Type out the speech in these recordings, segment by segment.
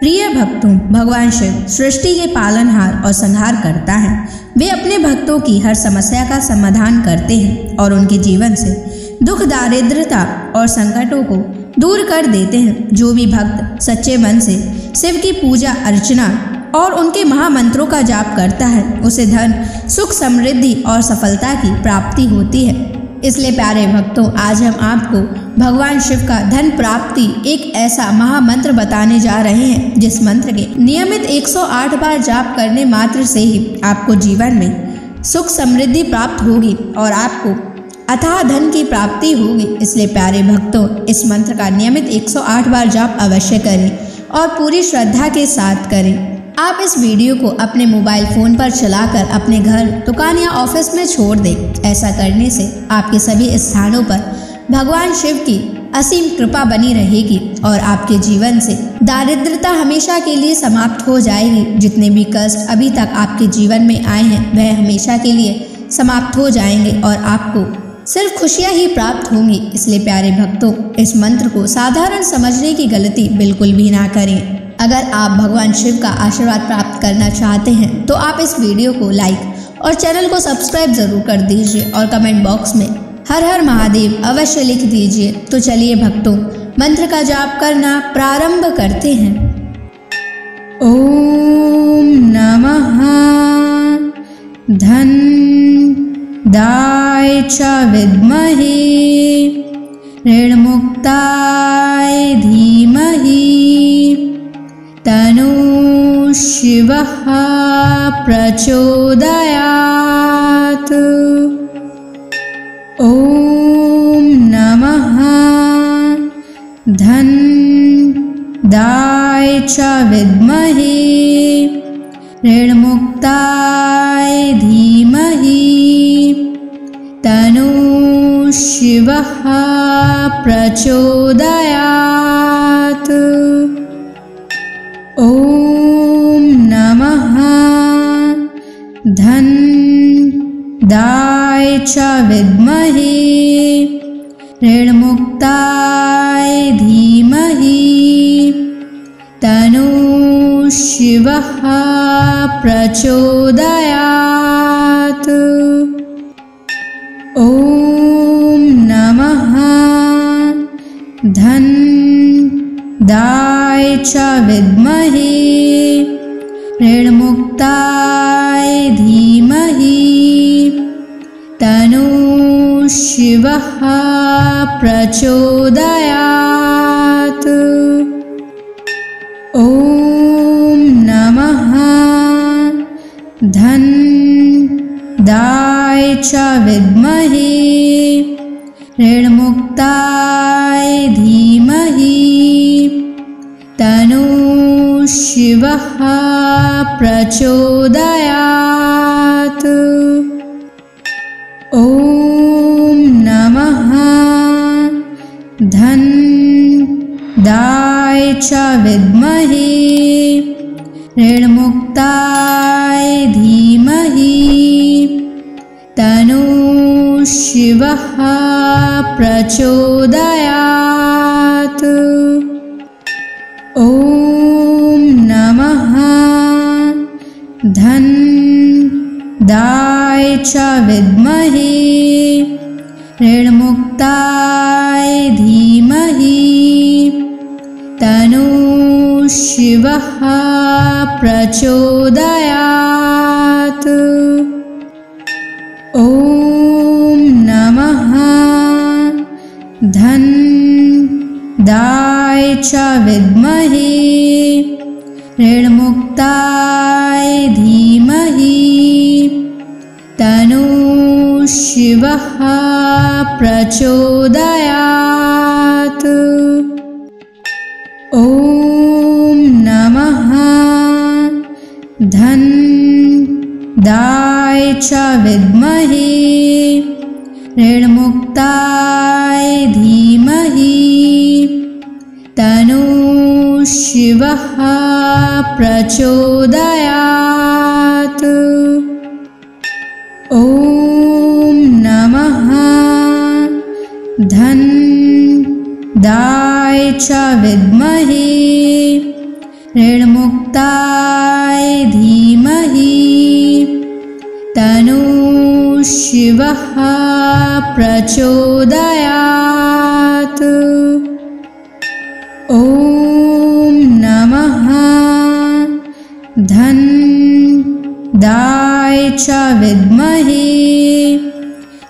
प्रिय भक्तों, भगवान शिव सृष्टि के पालनहार और संहार करता है। वे अपने भक्तों की हर समस्या का समाधान करते हैं और उनके जीवन से दुख, दारिद्रता और संकटों को दूर कर देते हैं। जो भी भक्त सच्चे मन से शिव की पूजा अर्चना और उनके महामंत्रों का जाप करता है, उसे धन, सुख, समृद्धि और सफलता की प्राप्ति होती है। इसलिए प्यारे भक्तों, आज हम आपको भगवान शिव का धन प्राप्ति एक ऐसा महामंत्र बताने जा रहे हैं, जिस मंत्र के नियमित 108 बार जाप करने मात्र से ही आपको जीवन में सुख समृद्धि प्राप्त होगी और आपको अथाह धन की प्राप्ति होगी। इसलिए प्यारे भक्तों, इस मंत्र का नियमित 108 बार जाप अवश्य करें और पूरी श्रद्धा के साथ करें। आप इस वीडियो को अपने मोबाइल फोन पर चलाकर अपने घर, दुकान या ऑफिस में छोड़ दें। ऐसा करने से आपके सभी स्थानों पर भगवान शिव की असीम कृपा बनी रहेगी और आपके जीवन से दारिद्रता हमेशा के लिए समाप्त हो जाएगी। जितने भी कष्ट अभी तक आपके जीवन में आए हैं, वह हमेशा के लिए समाप्त हो जाएंगे और आपको सिर्फ खुशियां ही प्राप्त होंगी। इसलिए प्यारे भक्तों, इस मंत्र को साधारण समझने की गलती बिल्कुल भी ना करें। अगर आप भगवान शिव का आशीर्वाद प्राप्त करना चाहते हैं तो आप इस वीडियो को लाइक और चैनल को सब्सक्राइब जरूर कर दीजिए और कमेंट बॉक्स में हर हर महादेव अवश्य लिख दीजिए। तो चलिए भक्तों, मंत्र का जाप करना प्रारंभ करते हैं। ओम नमः धन दाय च विद्महे ऋणमुक्ताय धीमहि तनु शिवः प्रचोदयात्। ओम नमः धन दाय च विद्महे ऋणमुक्ताय धीमहि तनु शिवः प्रचोदयात्। ओम नमः धन दाय च विद्महे ऋणमुक्ताय धीमहि तनु शिवः प्रचोदयात्। ओम नमः धन दाय च विद्महे ऋणमुक्ताय धीमहि तनु शिवः प्रचोदयात्। ओम नमः धन दाय च विद्महे ऋणमुक्ताय धीमहि तनु शिवः प्रचोदयात्। ओम नमः धन दाय च विद्महे ऋणमुक्ताय धीमहि तनु शिवः प्रचोदयात्। ओम नमः धन दाय च विद्महे ऋणमुक्ताय धीमहि तनु शिवः प्रचोदयात्। ओम नमः धन दाय च विद्महे ऋणमुक्ताय धीमहि तनु शिवः प्रचोदयात्। ओम नमः धन दाय च विद्महे ऋणमुक्ताय धीमहि तनु शिवः प्रचोदयात्। ओम नमः धन दाय च विद्महे ऋण ऋण्मुक्ताय धीमहि तन्नो शिवः प्रचोदयात्। ॐ नमः धन्दाय च विद्महे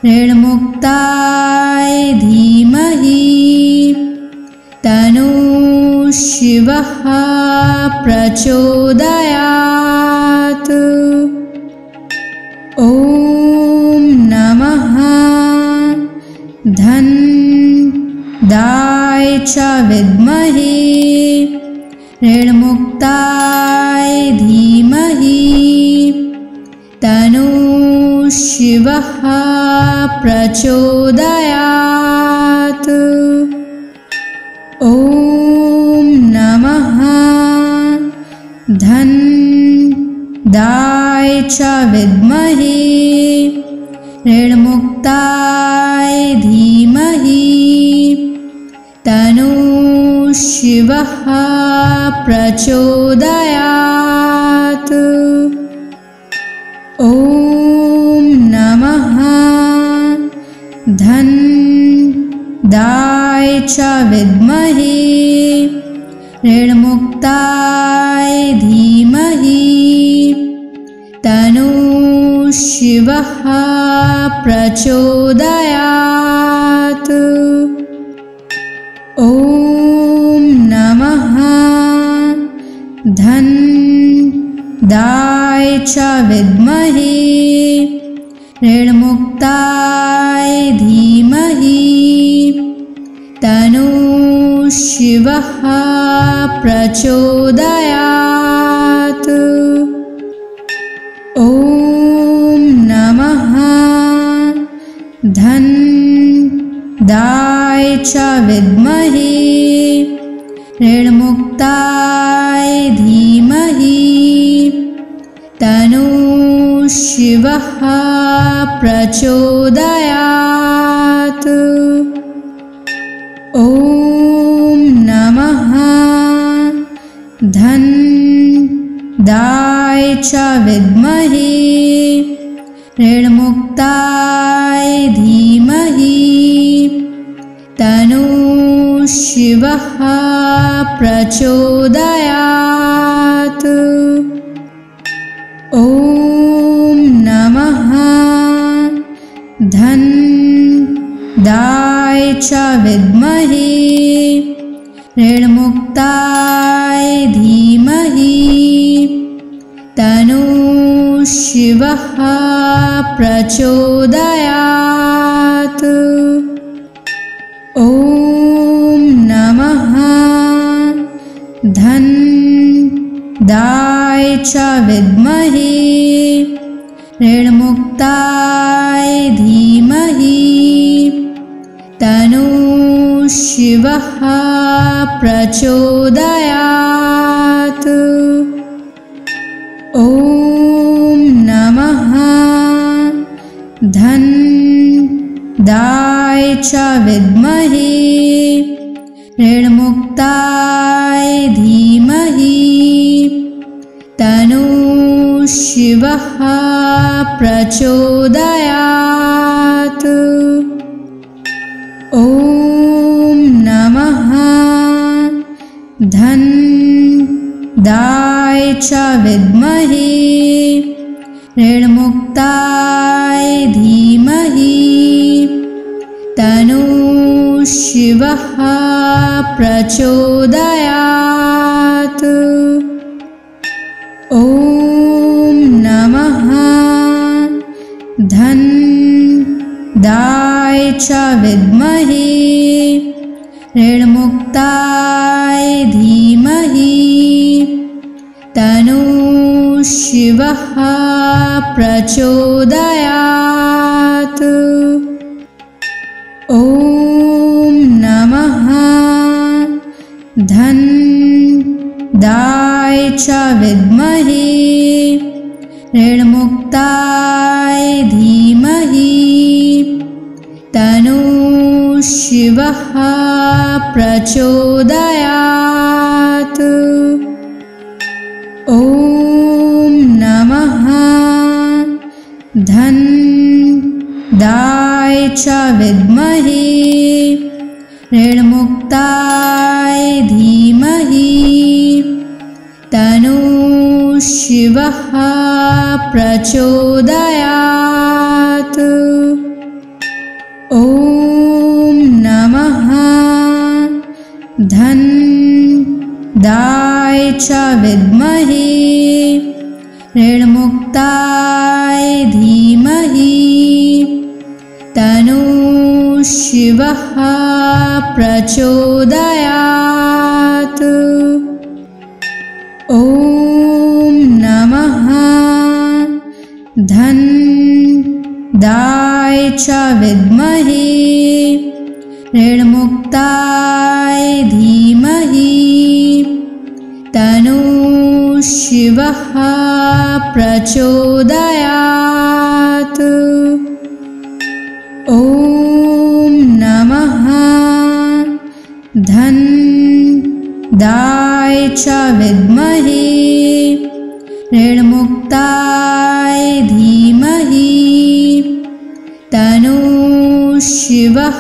ऋण्मुक्ताय धीमहि तन्नो शिवः प्रचोदयात्। ॐ नमः धन्दाय च विद्महे ऋण्मुक्ताय धीमहि तन्नो शिवः प्रचोदयात्। ॐ नमः धन्दाय च विद्महे ऋण्मुक्ताय धीमहि तन्नो शिवः प्रचोदयात्। ॐ नमः धन्दाय च विद्महे ऋण्मुक्ताय धीमहि तन्नो शिवः प्रचोदयात्। ॐ नमः धन्दाय च विद्महे ऋण्मुक्ताय धीमहि तन्नो शिवः प्रचोदयात्। ॐ नमः धन्दाय च विद्महे ऋण्मुक्ताय धीमहि तन्नो शिवः प्रचोदयात्। ॐ नमः धन्दाय च विद्महे ऋण्मुक्ताय धीमहि तन्नो शिवः प्रचोदयात्। ॐ नमः धन्दाय च विद्महे ऋण्मुक्ताय धीमहि तन्नो शिवः प्रचोदयात्। ॐ नमः धन्दाय च विद्महे ऋण्मुक्ताय धीमहि तन्नो शिवः प्रचोदयात्। ॐ नमः धन्दाय च विद्महे ऋण्मुक्ताय धीमहि तन्नो शिवः प्रचोदयात्। ॐ नमः धन्दाय च विद्महे ऋण्मुक्ताय धीमहि तन्नो शिवः प्रचोदयात्। ॐ नमः धन्दाय च विद्महे ऋण्मुक्ताय धीमहि तन्नो शिवः प्रचोदयात्। ॐ नमः धन्दाय च विद्महे ऋण्मुक्ताय धीमहि तन्नो शिवः प्रचोदयात्। ॐ धनदाय च विद्महे ऋणमुक्ताय धीमहि तन्नो शिवः प्रचोदयात्। ॐ नमः धनदाय च विद्महे ऋणमुक्ताय धीमहि तन्नो शिवः प्रचोदयात्। ॐ नमः धनदाय च विद्महे ऋणमुक्ताय धीमहि तन्नो शिवः प्रचोदयात्। ॐ नमः धनदाय च विद्महे ऋणमुक्ताय धीमहि तन्नो शिवः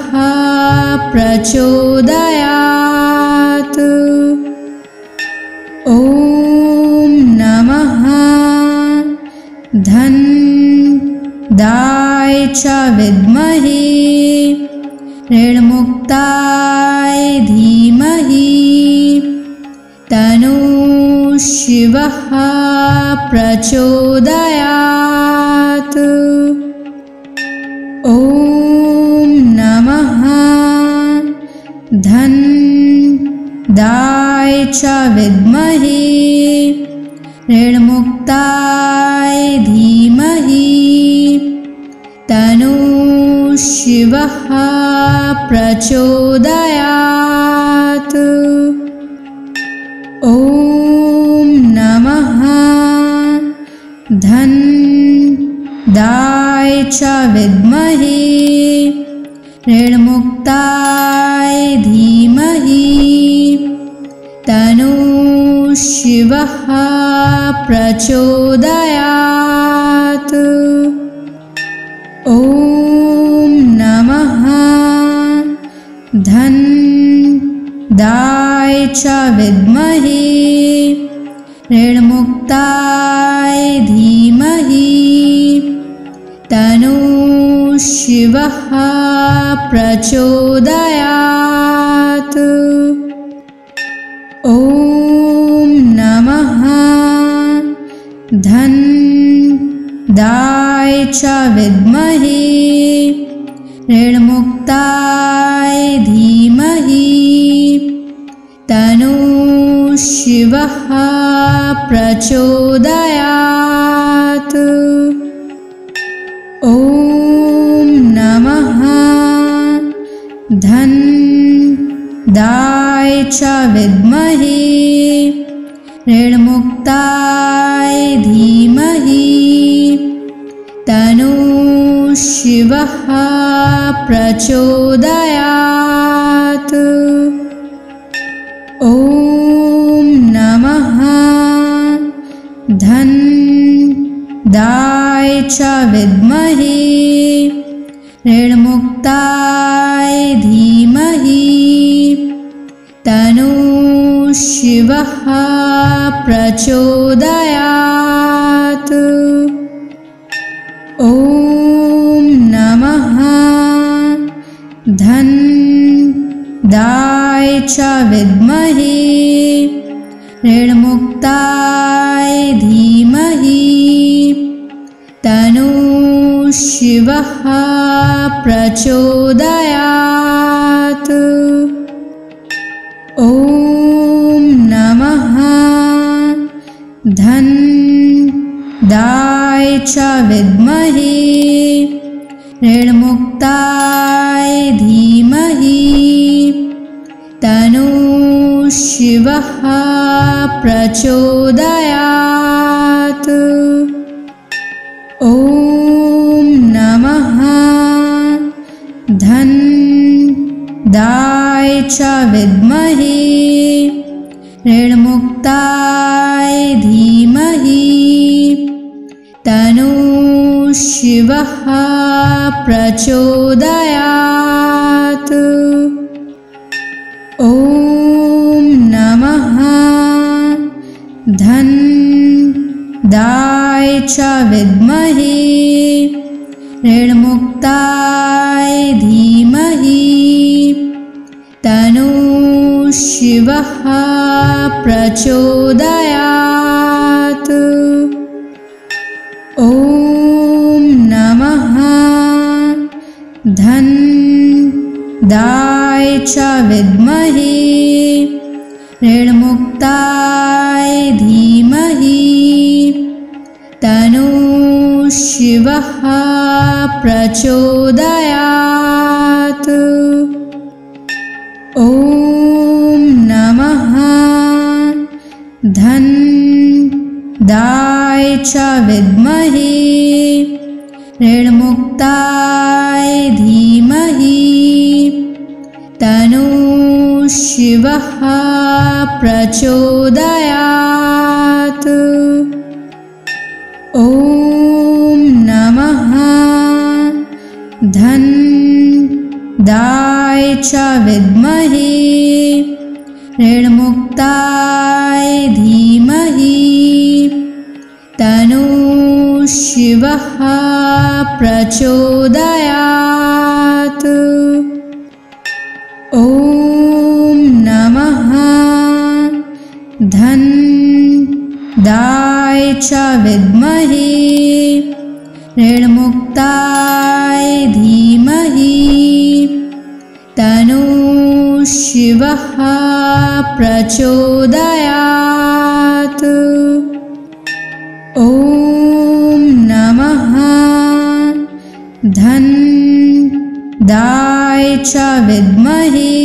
प्रचोदयात्। ॐ नमः धनदाय च विद्महे ऋणमुक्ताय धीमहि तन्नो शिवः प्रचोदयात्। ॐ नमः धनदाय च विद्महे ऋणमुक्ताय धीमहि तन्नो शिवः प्रचोदयात्। ॐ नमः धनदाय च विद्महे ऋणमुक्ताय धीमहि तन्नो शिवः प्रचोदयात्। ॐ नमः धनदाय च विद्महे ऋणमुक्ताय धीमहि तन्नो शिवः प्रचोदयात्। ॐ नमः धनदाय च विद्महे ऋणमुक्ताय धीमहि तन्नो शिवः प्रचोदयात्। ॐ नमः धनदाय च विद्महे ऋणमुक्ताय धीमहि तन्नो शिवः प्रचोदयात्। ॐ नमः धनदाय च विद्महे ऋणमुक्ताय धीमहि तन्नो शिवः प्रचोदयात्। ॐ नमः धनदाय च विद्महे ऋणमुक्ताय धीमहि तन्नो शिवः प्रचोदयात्। ॐ नमः धनदाय च विद्महे ऋणमुक्ताय धीमहि तन्नो शिवः प्रचोदयात्। ॐ नमः धनदाय च विद्महे ऋणमुक्ताय धीमहि तन्नो शिवः प्रचोदयात्। ॐ नमः धनदाय च विद्महे ऋणमुक्ताय धीमहि तन्नो शिवः प्रचोदयात्। ॐ नमः धनदाय च विद्महे ऋणमुक्ताय धीमहि तन्नो शिवः प्रचोदयात्। ॐ नमः धनदाय च विद्महे ऋणमुक्ताय धीमहि तन्नो शिवः प्रचोदयात्। ॐ नमः धनदाय च विद्महे ऋणमुक्ताय धीमहि तन्नो शिवः प्रचोदयात्। ॐ नमः धनदाय च विद्महे ऋणमुक्ताय धीमहि तन्नो शिवः प्रचोदयात्। ॐ नमः धनदाय च विद्महे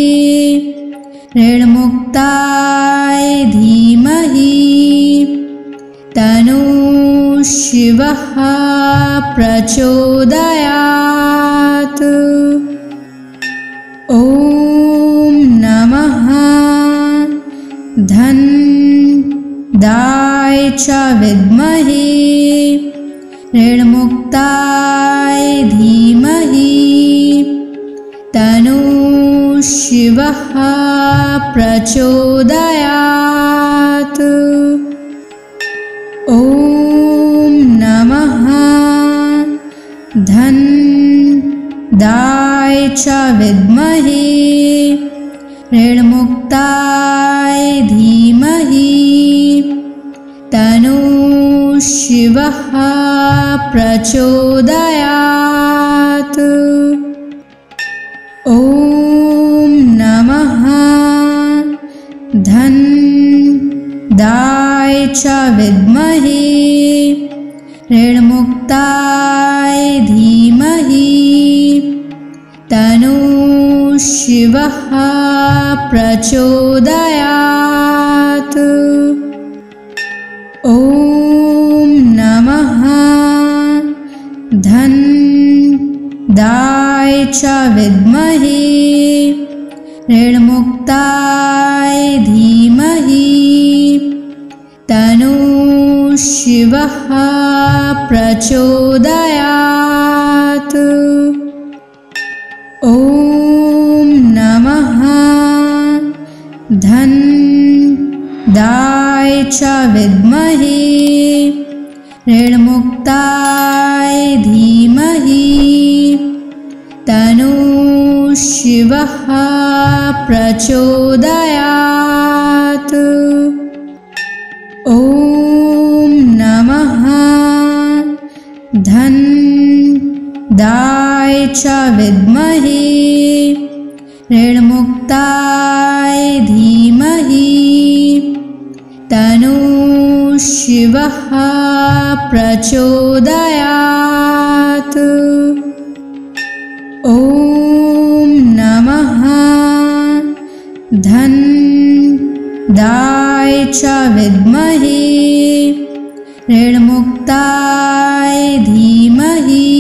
ऋणमुक्ताय धीमहि तन्नो शिवः प्रचोदयात्। ॐ नमः धनदाय च विद्महे ऋणमुक्ताय धीमहि तन्नो शिवः प्रचोदयात्। ॐ नमः धनदाय च विद्महे ऋणमुक्ताय धीमहि तन्नो शिवः प्रचोदयात्। ॐ नमः धनदाय च विद्महे ऋणमुक्ताय धीमहि तन्नो शिवः प्रचोदयात्। ॐ नमः धनदाय च विद्महे ऋणमुक्ताय धीमहि तन्नो शिवः प्रचोदयात्। ॐ नमः धनदाय च विद्महे ऋणमुक्ताय धीमहि तन्नो शिवः प्रचोदयात्। ॐ नमः धनदाय च विद्महे ऋणमुक्ताय धीमहि तन्नो शिवः प्रचोदयात्। ॐ नमः धनदाय च विद्महे ऋणमुक्ताय धीमहि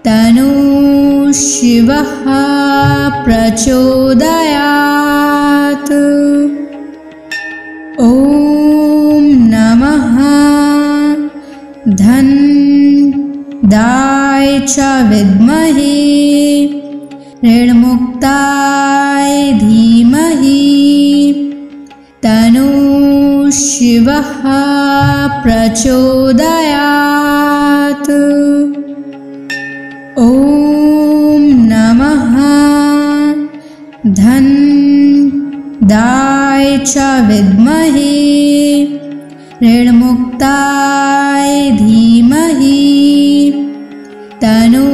तन्नो शिवः प्रचोदयात्। ॐ नमः धनदाय च विद्महे ऋणमुक्ताय धीमहि तन्नः शिवः प्रचोदयात्। ॐ नमः धन्दाय च विद्महे ऋणमुक्ताय धीमहि तन्नः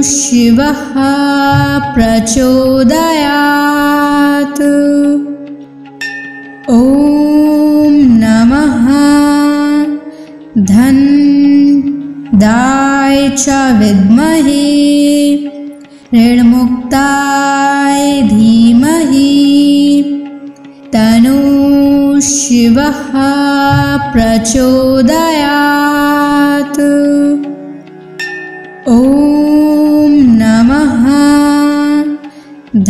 शिवः प्रचोदयात्। ॐ नमः धन्दाय च विद्महे ऋणमुक्ताय धीमहि तन्नः शिवः प्रचोदयात्। ॐ नमः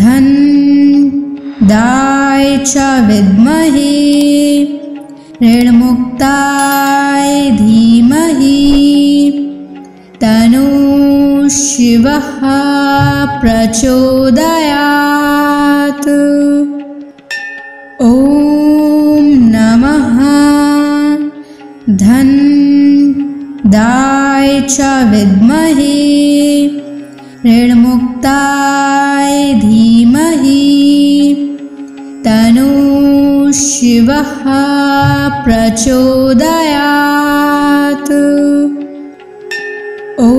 धन्दाय च विद्महे ऋणमुक्ताय धीमहि तन्नः शिवः प्रचोदयात्। ॐ नमः धन्दाय च विद्महे ऋणमुक्ताय धीमहि तन्नः शिवः प्रचोदयात्। ॐ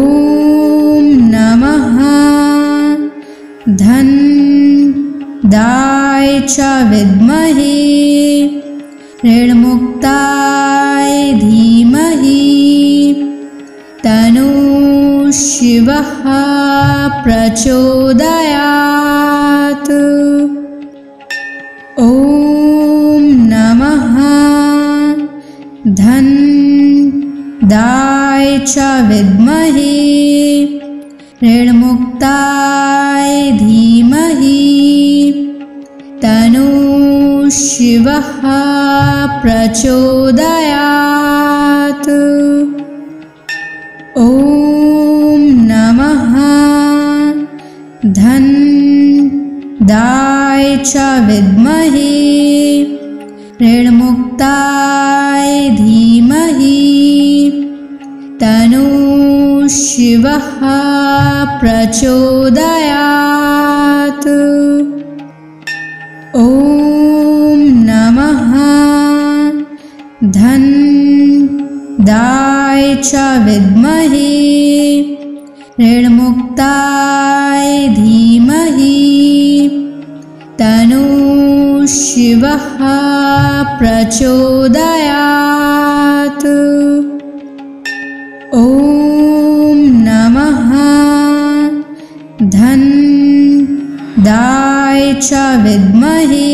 नमः धन्दाय च विद्महे ऋणमुक्ताय धीमहि तन्नः शिवः प्रचोदयात्। ॐ नमः धन्दाय च विद्महे ऋणमुक्ताय धीमहि तन्नः शिवः प्रचोदयात्। ॐ नमः धन्दाय च विद्महे ऋणमुक्ताय धीमहि तन्नः शिवः प्रचोदयात्। ॐ नमः धन्दाय च विद्महे ऋणमुक्ताय धीमहि तन्नः शिवः प्रचोदयात्। ॐ नमः धन्दाय च विद्महे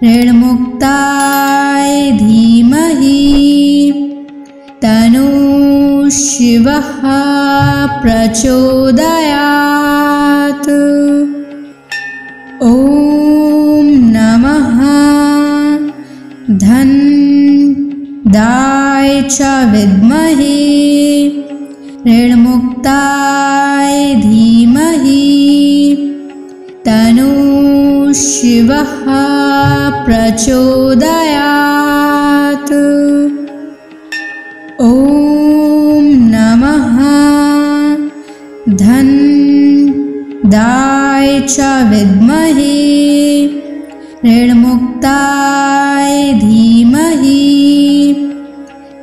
ऋणमुक्ताय धीमहि तन्नः शिवः प्रचोदयात्। ॐ नमः धन्दाय च विद्महे ऋणमुक्ताय धीमहि तन्नः शिवः प्रचोदयात्। ॐ नमः धन्दाय च विद्महे ऋणमुक्ताय धीमहि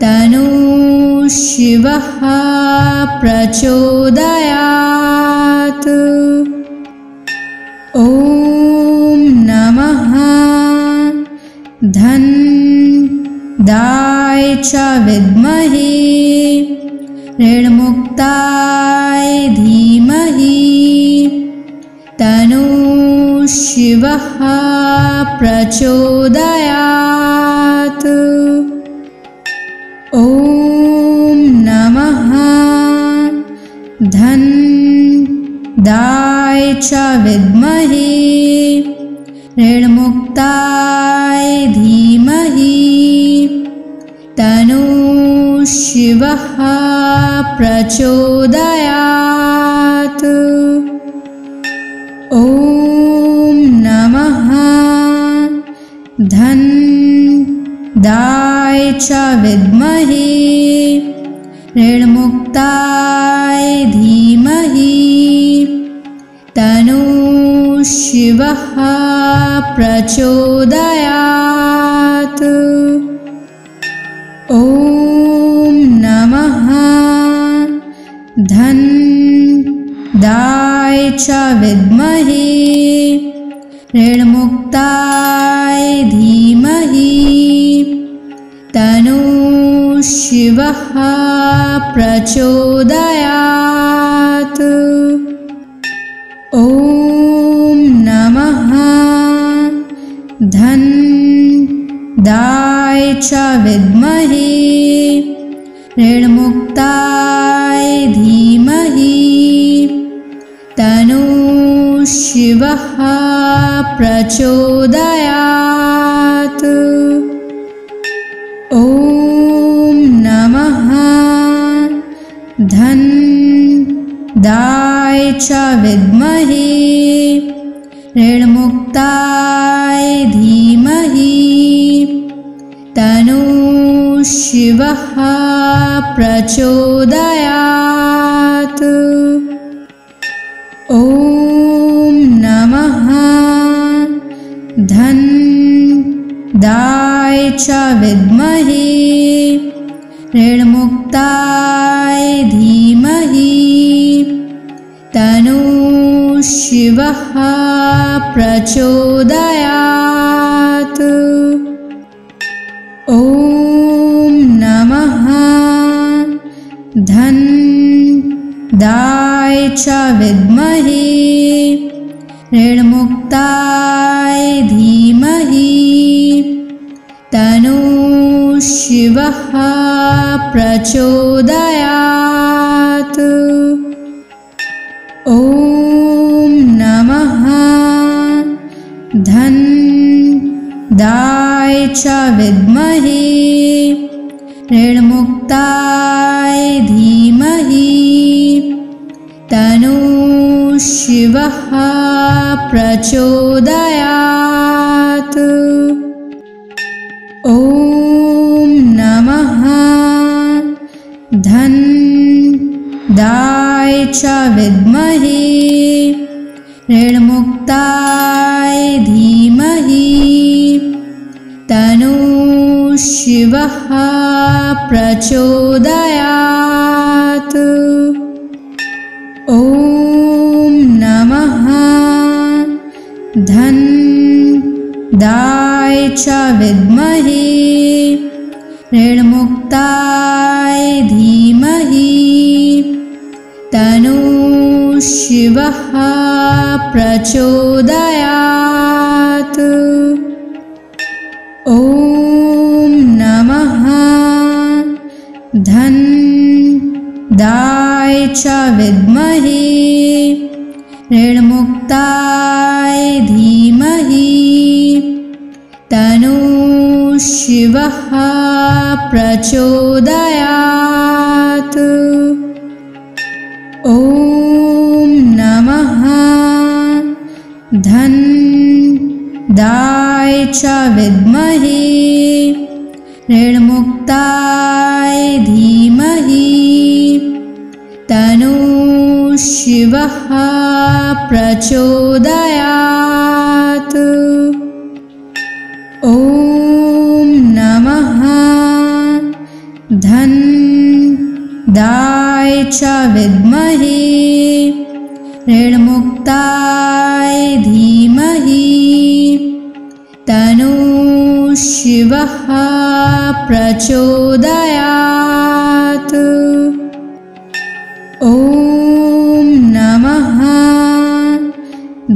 तन्नः शिवः प्रचोदयात्। ॐ नमः धन्दाय च विद्महे ऋणमुक्ताय धीमहि तन्नः शिवः प्रचोदयात्। ॐ नमः धन्दाय च विद्महे ऋणमुक्ताय धीमहि तन्नः शिवः प्रचोदयात्। ॐ नमः धन्दाय च विद्महे ऋणमुक्ताय धीमहि तन्नो शिवः प्रचोदयात्। ॐ नमः धन्दाय च विद्महे ऋणमुक्ताय धीमहि तन्नो शिवः प्रचोदयात्। ॐ नमः धन्दाय च विद्महे ऋणमुक्ताय धीमहि तन्नो शिवः प्रचोदयात्। ॐ नमः धन्दाय च विद्महे ऋणमुक्ताय धीमहि तन्नो शिवः प्रचोदयात्। ॐ नमः धन्दाय च विद्महे ऋणमुक्ताय धीमहि तन्नो शिवः प्रचोदयात्। ॐ नमः धन्दाय च विद्महे ऋणमुक्ताय धीमहि तन्नो शिवः प्रचोदयात्। ॐ नमः धन्दाय च विद्महे ऋणमुक्ताय धीमहि तन्नो शिवः प्रचोदयात्। ॐ नमः धन्दाय च विद्महे ऋणमुक्ताय धीमहि तन्नो शिवः प्रचोदयात्। ॐ नमः धन्दाय च विद्महे ऋणमुक्ताय धीमहि तन्नो शिवः प्रचोदयात्। ॐ नमः धन्दाय च विद्महे ऋणमुक्ताय धीमहि तन्नो शिवः प्रचोदयात्। ॐ नमः धन्दाय च विद्महे ऋणमुक्ताय धीमहि तन्नो शिवः प्रचोदयात्। ॐ नमः धन्दाय च विद्महे ऋणमुक्ताय धीमहि तन्नो शिवः प्रचोदयात्। ॐ नमः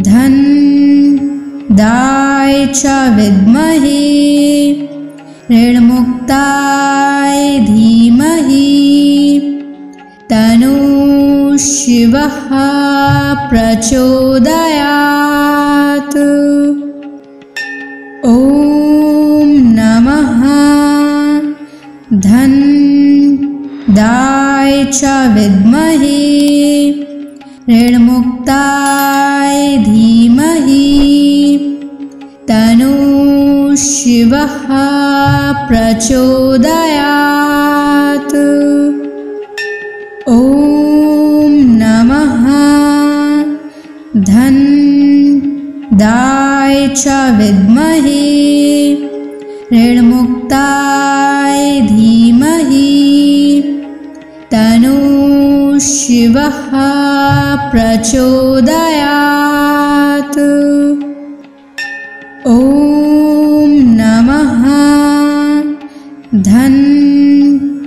धन्दाय च विद्महे ऋणमुक्ताय धीमहि तन्नो शिवः प्रचोदयात्। ॐ नमः धन्दाय च विद्महे ऋणमुक्ताय धीमहि तन्नः शिवः प्रचोदयात्। ॐ नमः धनदाय च विद्महे ऋणमुक्ताय धीमहि तन्नः शिवः प्रचोदयात्। ॐ नमः धनदाय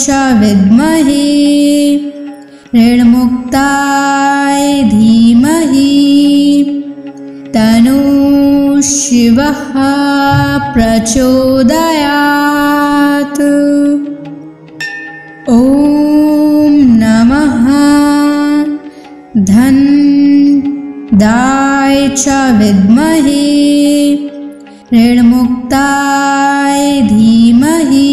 च विद्महे ऋणमुक्ताय धीमहि तन्नः शिवः प्रचोदयात्। ॐ नमः धनदाय च विद्महे ऋणमुक्ताय धीमहि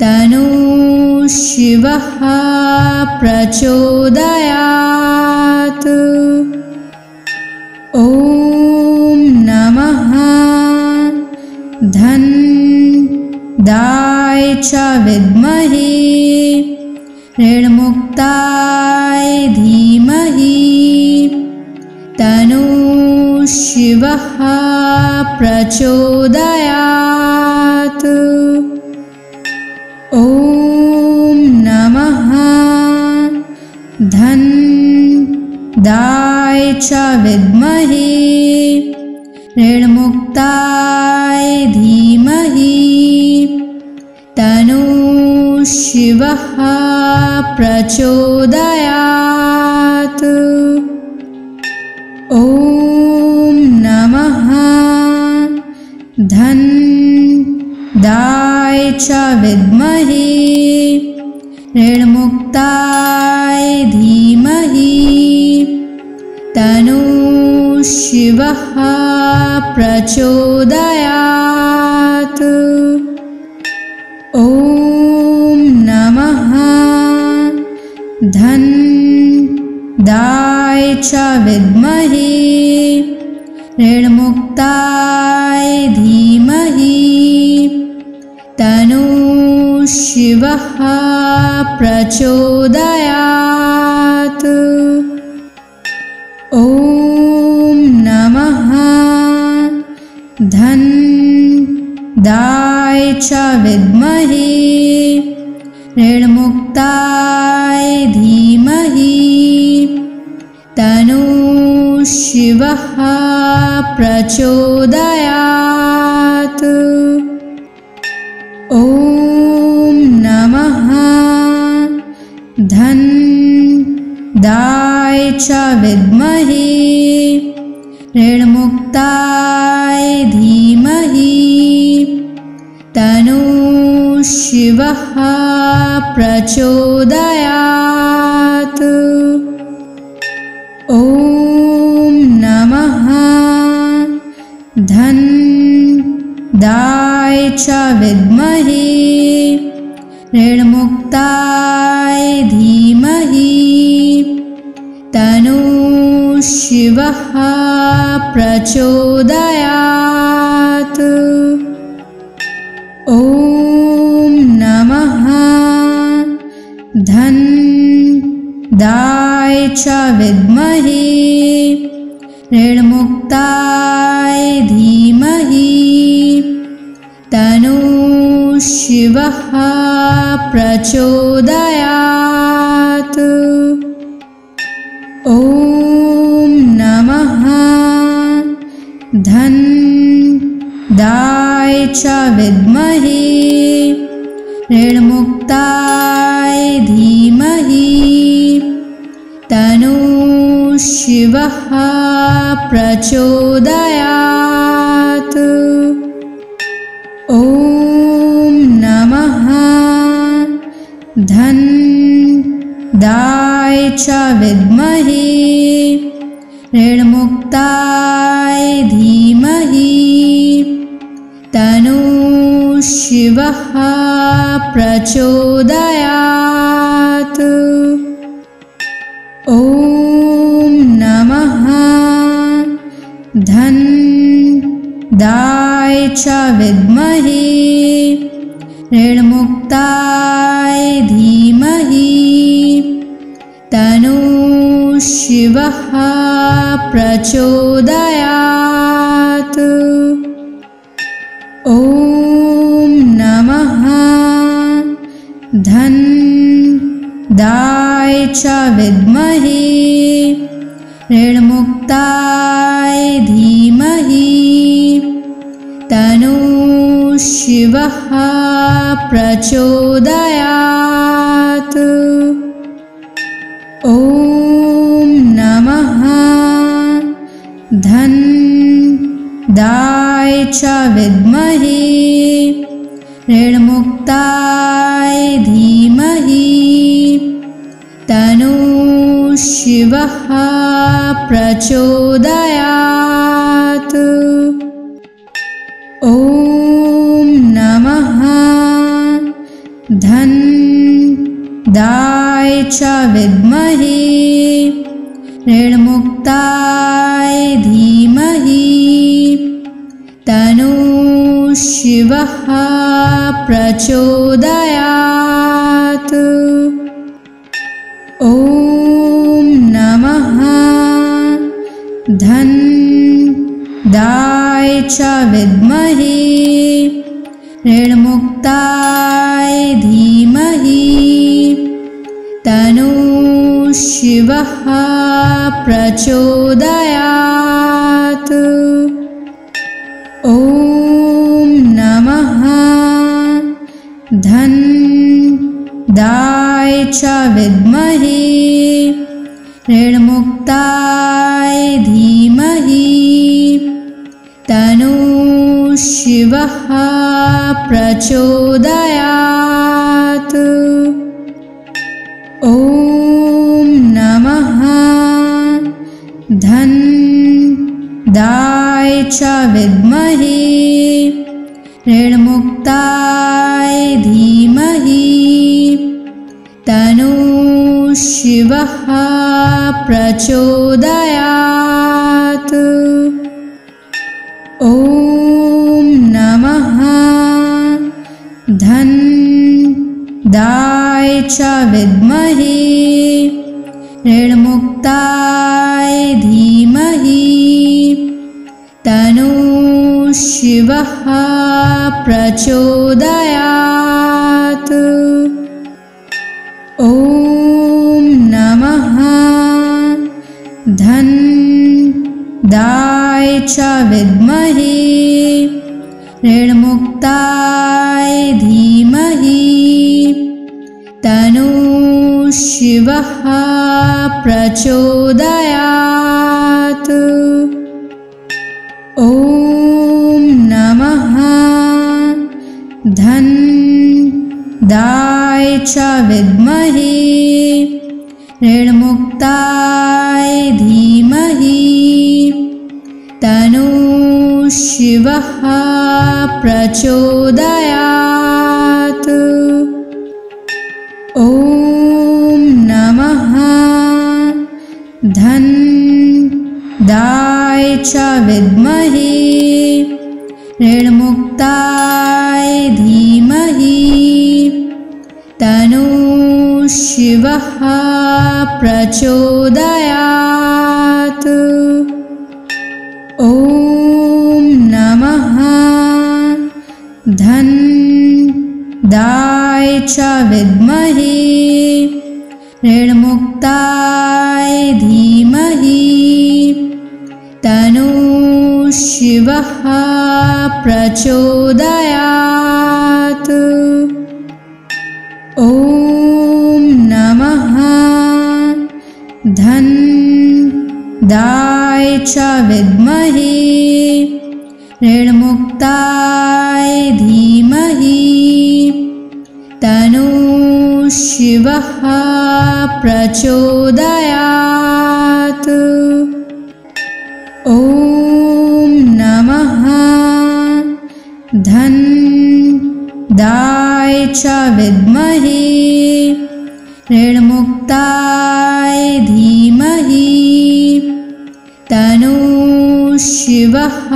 तन्नः शिवः प्रचोदयात्। ॐ नमः धनदाय च विद्महे ऋणमुक्ताय धीमहि तन्नः शिवः प्रचोदयात्। ॐ नमः धनदाय च विद्महे ऋणमुक्ताय धीमहि तन्नः शिवः प्रचोदयात्। ॐ नमः धनदाय च विद्महे ऋणमुक्ताय धीमहि तन्नः शिवः प्रचोदयात्। ॐ नमः धनदाय च विद्महे ऋणमुक्ताय धीमहि तन्नः शिवः प्रचोदयात्। ॐ नमः धनदाय च विद्महे ऋणमुक्ताय धीमहि तन्नः शिवः प्रचोदयात्। ॐ नमः धनदाय च विद्महे ऋणमुक्ताय धीमहि तन्नः शिवः प्रचोदयात्। ॐ नमः धनदाय च विद्महे ऋणमुक्ताय धीमहि तन्नः शिवः प्रचोदयात्। ॐ नमः धनदाय च विद्महे ऋणमुक्ताय धीमहि तन्नः शिवः प्रचोदयात्। ॐ नमः धनदाय च विद्महे ऋणमुक्ताय धीमहि तन्नः शिवः प्रचोदयात्। ॐ नमः धनदाय च विद्महे ऋणमुक्ताय धीमहि तन्नः शिवः प्रचोदयात्। ॐ नमः धन्दाय च विद्महे ऋणमुक्ताय धीमहि तन्नो शिवः प्रचोदयात्। ॐ नमः धन्दाय च विद्महे ऋणमुक्ताय धीमहि तन्नो शिवः प्रचोदयात्। ॐ नमः धन्दाय च विद्महे ऋणमुक्ताय धीमहि तन्नो शिवः प्रचोदयात्। ॐ नमः धन्दाय च विद्महे ऋणमुक्ताय धीमहि तन्नो शिवः प्रचोदयात्। ॐ नमः धन्दाय च विद्महे ऋणमुक्ताय धीमहि तन्नो शिवः प्रचोदयात्। ॐ नमः धन्दाय च विद्महे ऋणमुक्ताय धीमहि तन्नो शिवः प्रचोदयात्। ॐ नमः धन्दाय च विद्महे ऋणमुक्ताय धीमहि तन्नो शिवः प्रचोदयात्। ॐ नमः धन्दाय च विद्महे ऋणमुक्ताय धीमहि तन्नो शिवः प्रचोदयात्। ॐ नमः धन्दाय च विद्महे ऋणमुक्ताय धीमहि तन्नो शिवः प्रचोदयात्। ॐ नमः धन्दाय च विद्महे ऋणमुक्ताय धीमहि तन्नो शिवः प्रचोदयात्। ॐ नमः धन्दाय च विद्महे ऋणमुक्ताय धीमहि तन्नो शिवः प्रचोदयात्। ॐ नमः धन्दाय च विद्महे ऋणमुक्ताय धीमहि तन्नो शिवः प्रचोदयात्। ॐ नमः धन्दाय च विद्महे ऋणमुक्ताय धीमहि तन्नो शिवः प्रचोदयात्। ॐ नमः च विद्महे ऋणमुक्ताय धीमहि तन्नः शिवः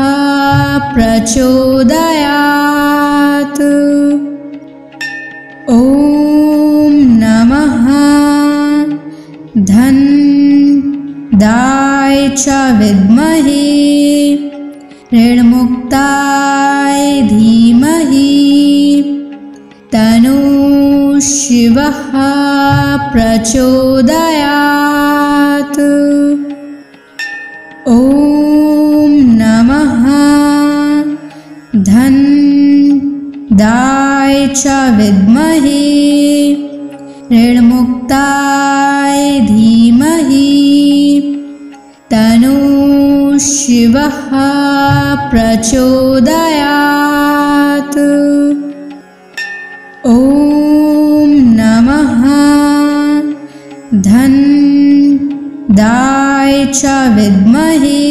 प्रचोदयात्। ॐ नमः धनदाय च विद्महे ऋणमुक्ताय धीमहि तन्नः शिवः प्रचोदयात्। ॐ नमः धनदाय च विद्महे ऋणमुक्ताय धीमहि तन्नः शिवः प्रचोदयात्। ॐ नमः धनदाय च विद्महे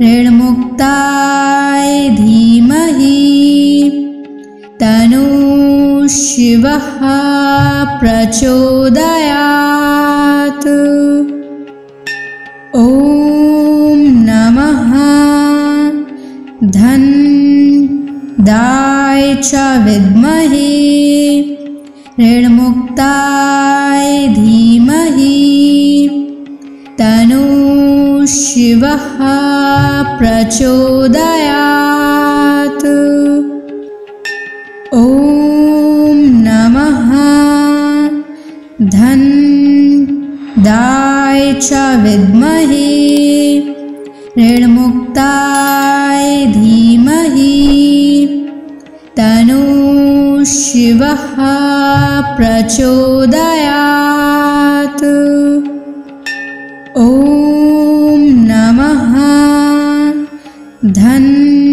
ऋणमुक्ताय धीमहि तन्नः शिवः प्रचोदयात्। ॐ नमः धनदाय च विद्महे ऋणमुक्ताय धीमहि तन्नः शिवः प्रचोदयात्। ॐ नमः धनदाय च विद्महे ऋणमुक्ताय धीमहि तन्नः शिवः प्रचोदयात्। ॐ नमः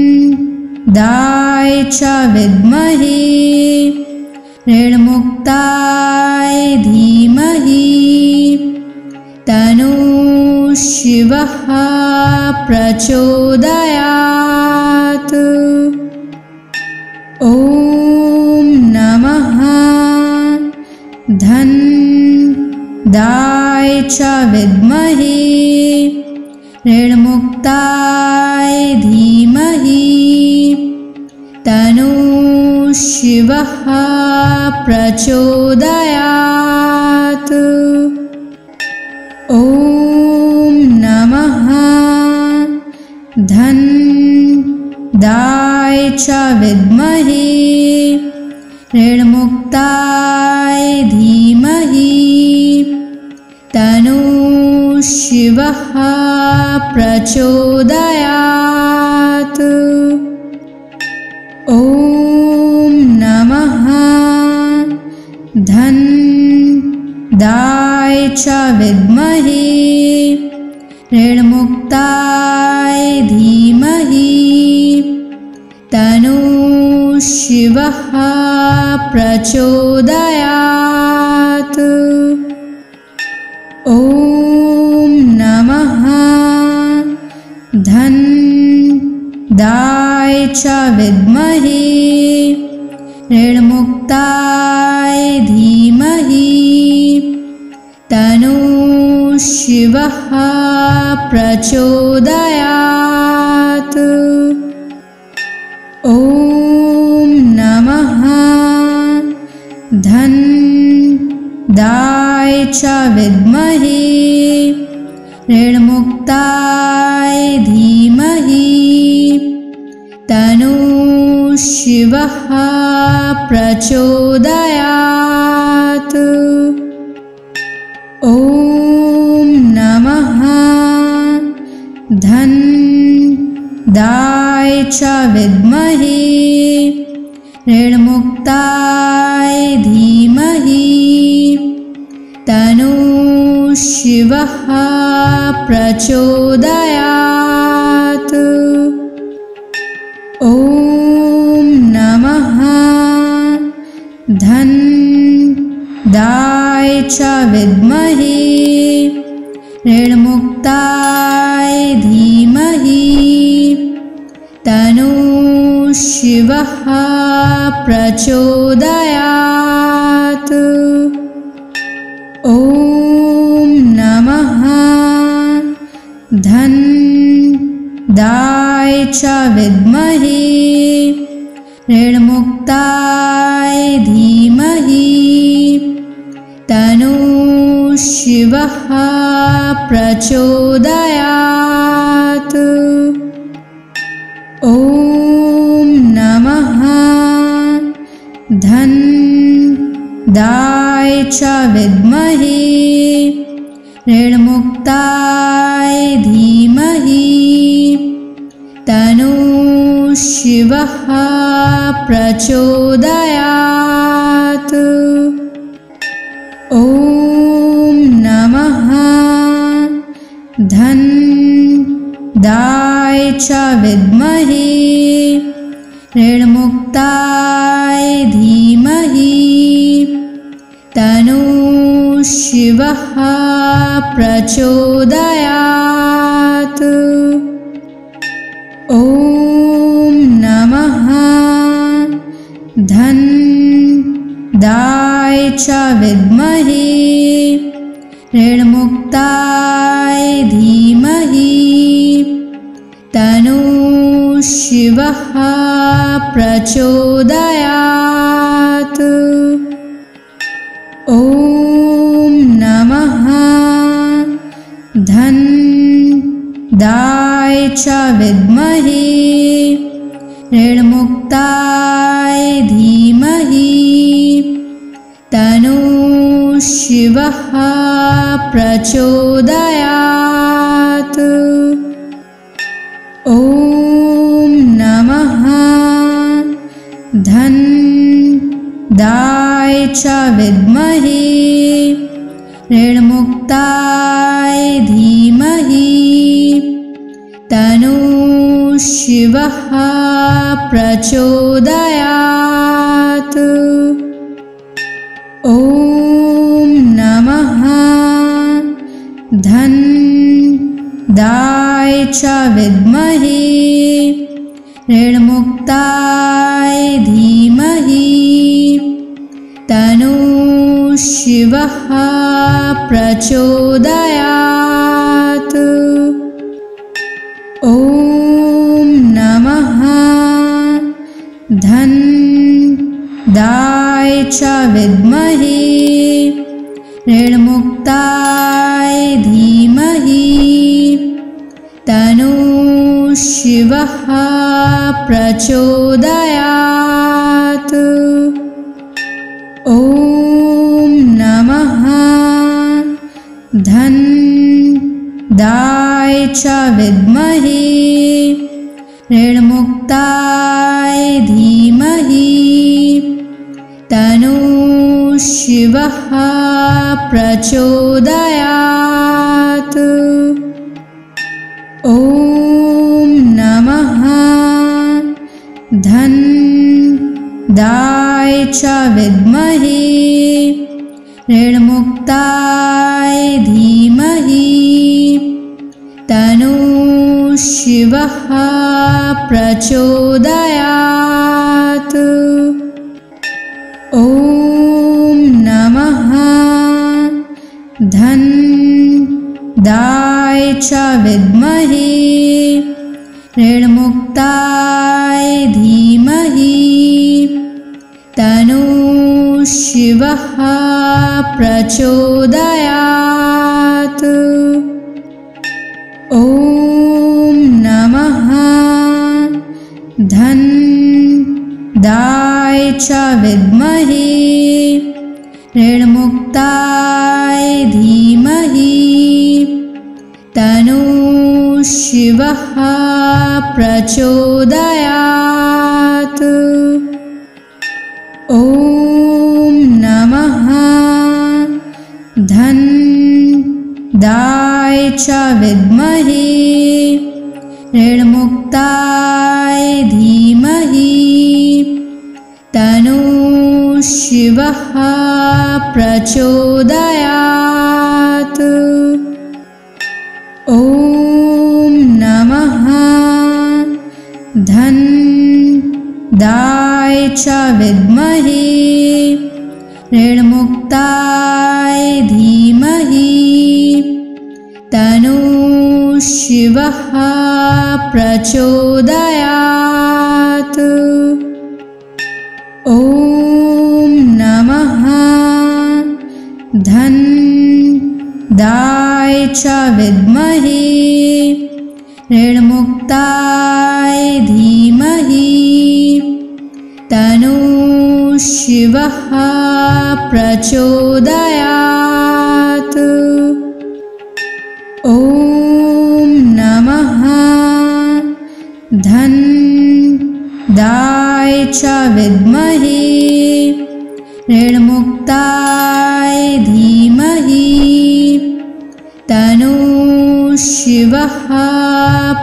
धनदाय च विद्महे ऋणमुक्ताय धीमहि तन्नः शिवः प्रचोदयात्। ॐ नमः धनदाय च विद्महे ऋणमुक्ताय धीमहि तन्नः शिवः प्रचोदयात्। ॐ नमः धनदाय च विद्महे ऋणमुक्ताय धीमहि तन्नः शिवः प्रचोदयात्। ॐ नमः धनदाय च विद्महे ऋणमुक्ताय धीमहि तन्नः शिवः प्रचोदयात्। ॐ नमः धनदाय च विद्महे ऋणमुक्ताय धीमहि तन्नः शिवः प्रचोदयात्। ॐ नमः धनदाय च विद्महे ऋणमुक्ताय धीमहि तन्नः शिवः प्रचोदयात्। ॐ नमः धनदाय च विद्महे ऋणमुक्ताय धीमहि तन्नः शिवः प्रचोदयात्। ॐ नमः धनदाय च विद्महे ऋणमुक्ताय धीमहि तन्नः शिवः प्रचोदयात्। ॐ नमः धन्दाय च विद्महे ऋणमुक्ताय धीमहि तन्नो शिवः प्रचोदयात्। ॐ नमः धन्दाय च विद्महे ऋणमुक्ताय धीमहि तन्नो शिवः प्रचोदयात्। ॐ नमः धन्दाय च विद्महे ऋणमुक्ताय धीमहि तन्नो शिवः प्रचोदयात्। ॐ नमः धन्दाय च विद्महे ऋणमुक्ताय धीमहि तन्नो शिवः प्रचोदयात्। ॐ नमः धन्दाय च विद्महे ऋणमुक्ताय धीमहि तन्नो शिवः प्रचोदयात्। ॐ नमः धन्दाय च विद्महे ऋणमुक्ताय धीमहि तन्नो शिवः प्रचोदयात्। ॐ नमः धन्दाय च विद्महे ऋणमुक्ताय धीमहि तन्नो शिवः प्रचोदयात्। ॐ नमः धन्दाय च विद्महे ऋणमुक्ताय धीमहि तन्नो शिवः प्रचोदयात्। ॐ नमः धन्दाय च विद्महे ऋणमुक्ताय धीमहि तन्नो शिवः प्रचोदयात्। ॐ नमः धन्दाय च विद्महे ऋणमुक्ताय धीमहि तन्नो शिवः प्रचोदयात्। ॐ नमः धन्दाय च विद्महे ऋणमुक्ताय धीमहि तन्नो शिवः प्रचोदयात्। ॐ नमः धन्दाय च विद्महे ऋणमुक्ताय धीमहि तन्नो शिवः प्रचोदयात्। ॐ नमः धन्दाय च विद्महे ऋणमुक्ताय धीमहि तन्नो शिवः प्रचोदयात्। ॐ नमः च विद्महे ऋणमुक्ताय धीमहि तन्नः शिवः प्रचोदयात्। ॐ नमः धन्दाय च विद्महे ऋणमुक्ताय धीमहि तन्नः शिवः प्रचोदयात्। ॐ नमः धन्दाय च विद्महे ऋणमुक्ताय धीमहि तन्नः शिवः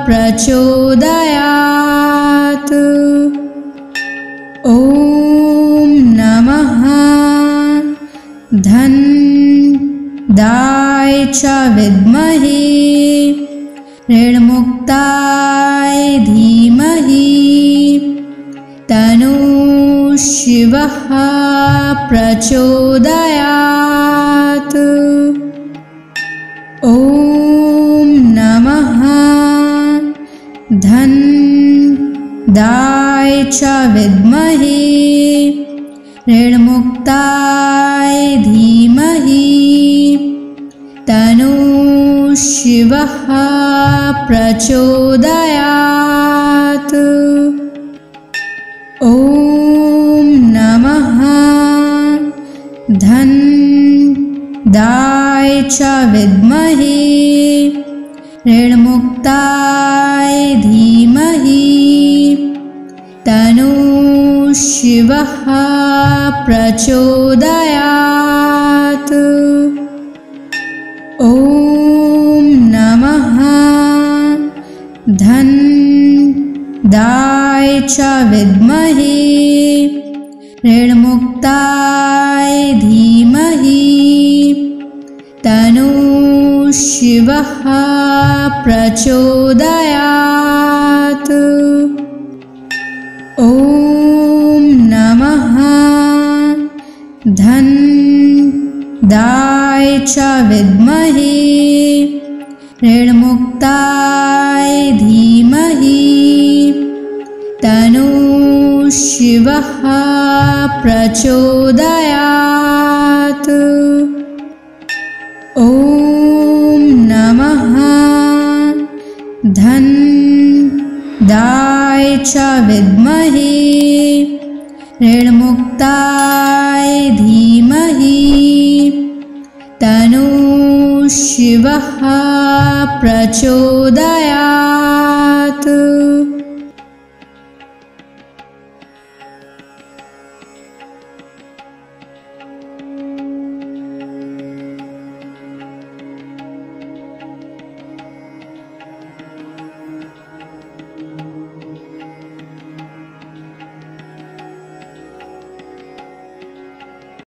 प्रचोदयात्। ॐ नमः धन्दाय च विद्महे ऋणमुक्ताय धीमहि तन्नः शिवः प्रचोदयात्। ॐ नमः धन्दाय च विद्महे ऋणमुक्ताय धीमहि तन्नः शिवः प्रचोदयात्। ॐ नमः धन्दाय च विद्महे ऋणमुक्ताय धीमहि तन्नः शिवः प्रचोदयात्। ॐ नमः धन्दाय च विद्महे ऋणमुक्ताय धीमहि तन्नः शिवः प्रचोदयात्। ॐ नमः धन्दाय च विद्महे ऋणमुक्ताय धीमहि तन्नः शिवः प्रचोदयात्। ॐ नमः धन्दाय च विद्महे ऋणमुक्ताय धीमहि तन्नः शिवः प्रचोदयात्।